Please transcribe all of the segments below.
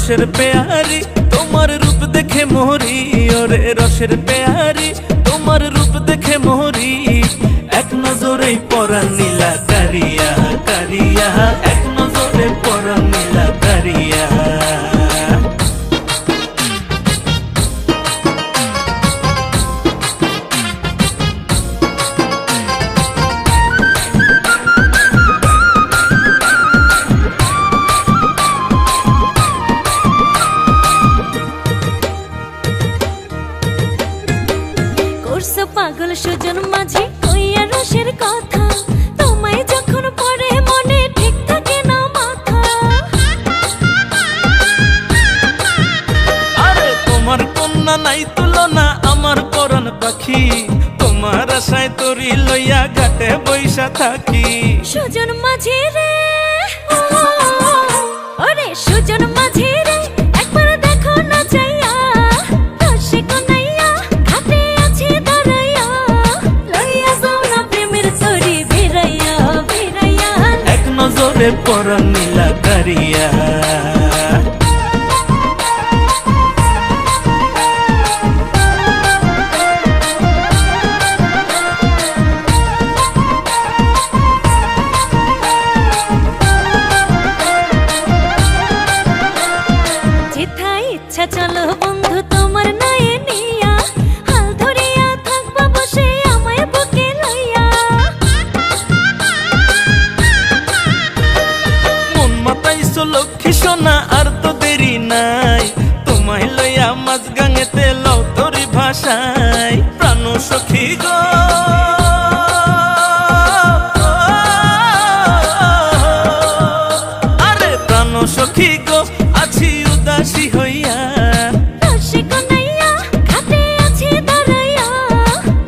রসের পেয়ারি তোমার রূপ দেখে মোহরি, ওরে রসের পেয়ারি তোমার রূপ দেখে মোহরি। এক নজরেই পরাণ নীলা কারিয়া কারিয়া, এক নজরে পরাণ নীলা কারিয়া। পাগল সুজন মাঝি কইয়া রসের কথা, তোমায় যখন পড়ে মনে ঠিক থাকে না মাথা। আরে তোমার কন্যা নাই তুলনা আমার পরাণ পাখি, তোমার আশায় তরি লইয়া ঘাটে বৈশা থাকি। সুজন মাঝি রে ওরে সুজন মাঝি রে, একবার দেখো না চাইয়া রসে কনাইয়া ঘাটে আছে দাঁড়াইয়া, লইয়া যাও না প্রেমের তরি ভিড়াইয়া ভিড়াইয়া। এক নজরে পরাণ নীলা কারিয়া। ইচ্ছা চলো বন্ধু তোমার নয়ে নিয়া, হাল ধরিয়া থাকবা বসে আমায় বুকে লইয়া। মন মাতাইছো লক্ষ্মী সোনা আর তো দেরি নাই, তোমায় লইয়া মাঝ গাঙেতে লও তরি ভাষায়। প্রাণ সখী গো আরে প্রাণ সখী গো আছি উদাসী হইয়া, রসে কনাইয়া ঘাটে আছে দাঁড়াইয়া,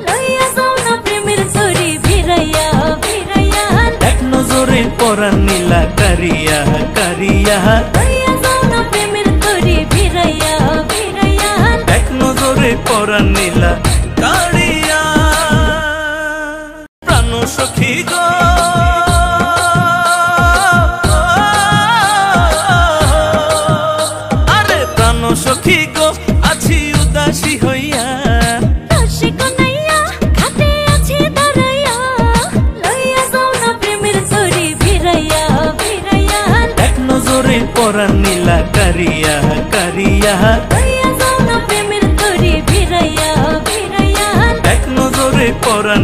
লইয়া যাও না প্রেমের তরি ভিড়াইয়া ভিড়াইয়া। এক নজরে পরাণ নীলা কারিয়া কারিয়া, লইয়া যাও না প্রেমের তরি ভিড়াইয়া ভিড়াইয়া। এক নজরে পরাণ নীলা কারিয়া। প্রাণ সখী গো আরে প্রাণ সখী গো আছি উদাসী হইয়া, রসে কনাইয়া ঘাটে আছে দাঁড়াইয়া, লইয়া যাও না প্রেমের তরি ভিড়াইয়া ভিড়াইয়া। এক নজরে পরাণ নীলা কারিয়া কারিয়া, লইয়া যাও না প্রেমের তরি ভিড়াইয়া ভিড়াইয়া। এক নজরে পরাণ